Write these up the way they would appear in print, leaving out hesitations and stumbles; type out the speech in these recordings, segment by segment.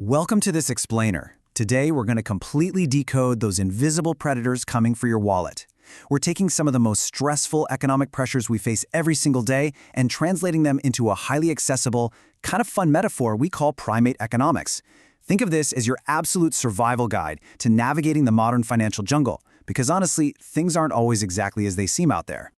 Welcome to this explainer. Today we're going to completely decode those invisible predators coming for your wallet. We're taking some of the most stressful economic pressures we face every single day and translating them into a highly accessible, kind of fun metaphor we call primate economics. Think of this as your absolute survival guide to navigating the modern financial jungle, because honestly, things aren't always exactly as they seem out there.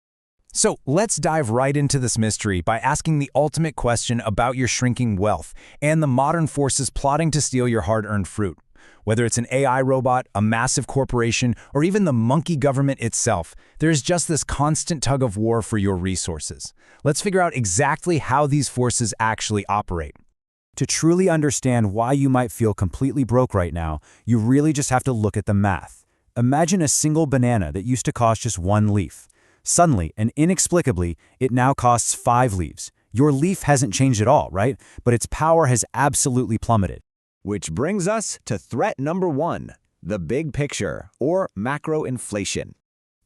So let's dive right into this mystery by asking the ultimate question about your shrinking wealth and the modern forces plotting to steal your hard-earned fruit. Whether it's an AI robot, a massive corporation, or even the monkey government itself, there's just this constant tug of war for your resources. Let's figure out exactly how these forces actually operate. To truly understand why you might feel completely broke right now, you really just have to look at the math. Imagine a single banana that used to cost just one leaf. Suddenly and inexplicably, it now costs 5 leaves. Your leaf hasn't changed at all, right? But its power has absolutely plummeted. Which brings us to threat number 1, the big picture, or macro inflation.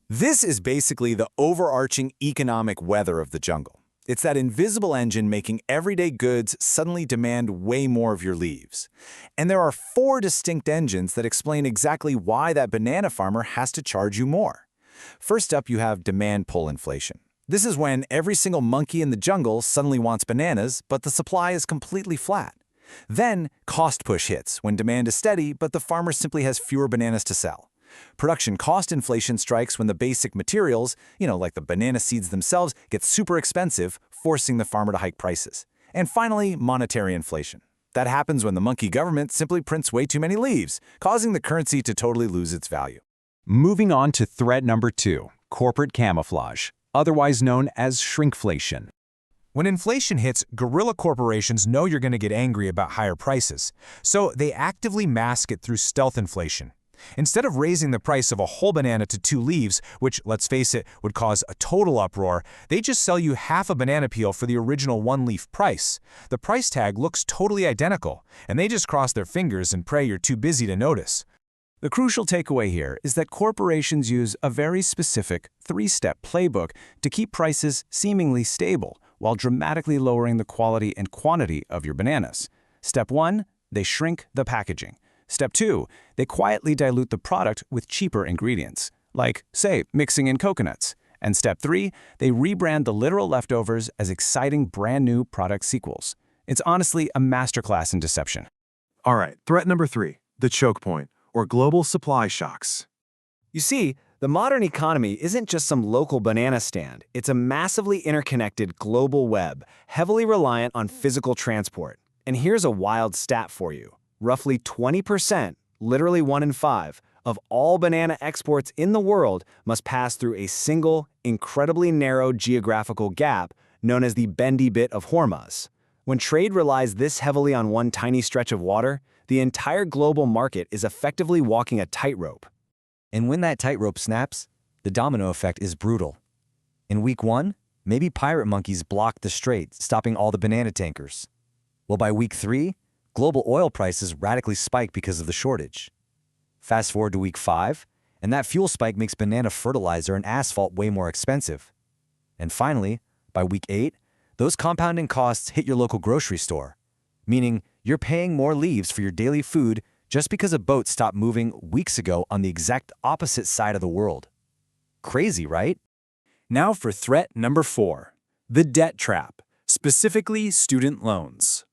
This is basically the overarching economic weather of the jungle. It's that invisible engine making everyday goods suddenly demand way more of your leaves. And there are 4 distinct engines that explain exactly why that banana farmer has to charge you more. First up, you have demand-pull inflation. This is when every single monkey in the jungle suddenly wants bananas, but the supply is completely flat. Then, cost push hits, when demand is steady, but the farmer simply has fewer bananas to sell. Production cost inflation strikes when the basic materials, like the banana seeds themselves, get super expensive, forcing the farmer to hike prices. And finally, monetary inflation. That happens when the monkey government simply prints way too many leaves, causing the currency to totally lose its value. Moving on to threat number 2, corporate camouflage, otherwise known as shrinkflation. When inflation hits, guerrilla corporations know you're going to get angry about higher prices, so they actively mask it through stealth inflation. Instead of raising the price of a whole banana to 2 leaves, which, let's face it, would cause a total uproar, they just sell you half a banana peel for the original 1-leaf price. The price tag looks totally identical, and they just cross their fingers and pray you're too busy to notice. The crucial takeaway here is that corporations use a very specific 3-step playbook to keep prices seemingly stable while dramatically lowering the quality and quantity of your bananas. Step 1, they shrink the packaging. Step 2, they quietly dilute the product with cheaper ingredients, like, say, mixing in coconuts. And step 3, they rebrand the literal leftovers as exciting brand new product sequels. It's honestly a masterclass in deception. All right, threat number 3, the choke point, or global supply shocks. You see, the modern economy isn't just some local banana stand. It's a massively interconnected global web, heavily reliant on physical transport. And here's a wild stat for you. Roughly 20%, literally 1 in 5, of all banana exports in the world must pass through a single, incredibly narrow geographical gap known as the bendy bit of Hormuz. When trade relies this heavily on one tiny stretch of water, the entire global market is effectively walking a tightrope. And when that tightrope snaps, the domino effect is brutal. In week 1, maybe pirate monkeys blocked the strait, stopping all the banana tankers. Well, by week 3, global oil prices radically spike because of the shortage. Fast forward to week 5, and that fuel spike makes banana fertilizer and asphalt way more expensive. And finally, by week 8, those compounding costs hit your local grocery store, meaning you're paying more leaves for your daily food just because a boat stopped moving weeks ago on the exact opposite side of the world. Crazy, right? Now for threat number 4, the debt trap, specifically student loans.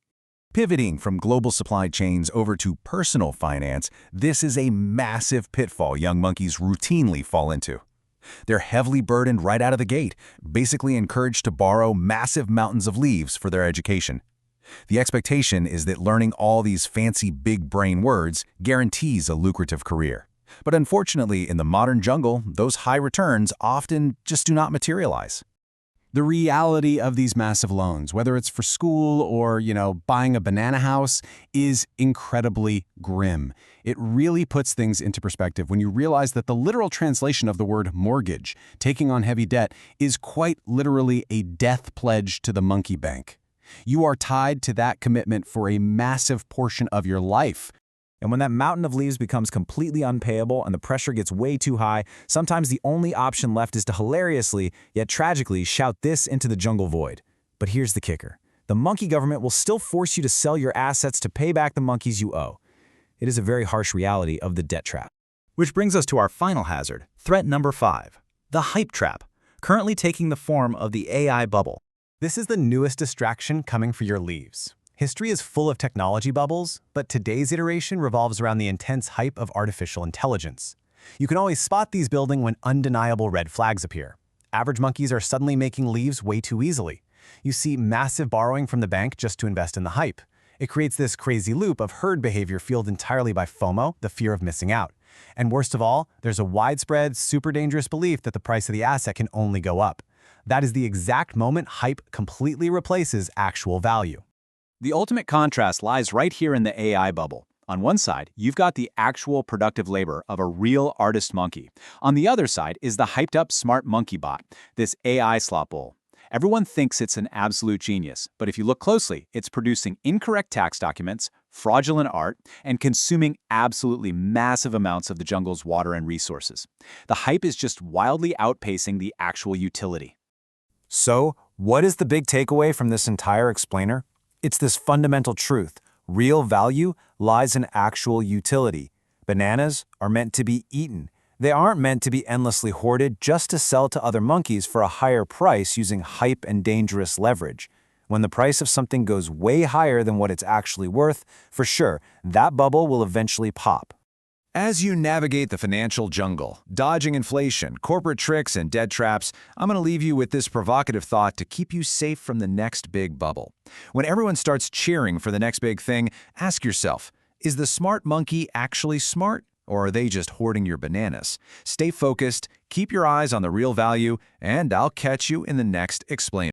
Pivoting from global supply chains over to personal finance, this is a massive pitfall young monkeys routinely fall into. They're heavily burdened right out of the gate, basically encouraged to borrow massive mountains of leaves for their education. The expectation is that learning all these fancy big brain words guarantees a lucrative career. But unfortunately, in the modern jungle, those high returns often just do not materialize. The reality of these massive loans, whether it's for school or, buying a banana house, is incredibly grim. It really puts things into perspective when you realize that the literal translation of the word mortgage, taking on heavy debt, is quite literally a death pledge to the monkey bank. You are tied to that commitment for a massive portion of your life. And when that mountain of leaves becomes completely unpayable and the pressure gets way too high, sometimes the only option left is to hilariously, yet tragically, shout this into the jungle void. But here's the kicker. the monkey government will still force you to sell your assets to pay back the monkeys you owe. It is a very harsh reality of the debt trap. Which brings us to our final hazard, threat number 5, the hype trap, currently taking the form of the AI bubble. This is the newest distraction coming for your leaves. History is full of technology bubbles, but today's iteration revolves around the intense hype of artificial intelligence. You can always spot these building when undeniable red flags appear. Average monkeys are suddenly making leaves way too easily. You see massive borrowing from the bank just to invest in the hype. It creates this crazy loop of herd behavior fueled entirely by FOMO, the fear of missing out. And worst of all, there's a widespread, super dangerous belief that the price of the asset can only go up. That is the exact moment hype completely replaces actual value. The ultimate contrast lies right here in the AI bubble. On one side, you've got the actual productive labor of a real artist monkey. On the other side is the hyped-up smart monkey bot, this AI slop bowl. Everyone thinks it's an absolute genius, but if you look closely, it's producing incorrect tax documents, fraudulent art, and consuming absolutely massive amounts of the jungle's water and resources. The hype is just wildly outpacing the actual utility. So, what is the big takeaway from this entire explainer? It's this fundamental truth. Real value lies in actual utility. Bananas are meant to be eaten. They aren't meant to be endlessly hoarded just to sell to other monkeys for a higher price using hype and dangerous leverage. When the price of something goes way higher than what it's actually worth, for sure, that bubble will eventually pop. As you navigate the financial jungle, dodging inflation, corporate tricks, and debt traps, I'm going to leave you with this provocative thought to keep you safe from the next big bubble. When everyone starts cheering for the next big thing, ask yourself, is the smart monkey actually smart, or are they just hoarding your bananas? Stay focused, keep your eyes on the real value, and I'll catch you in the next explainer.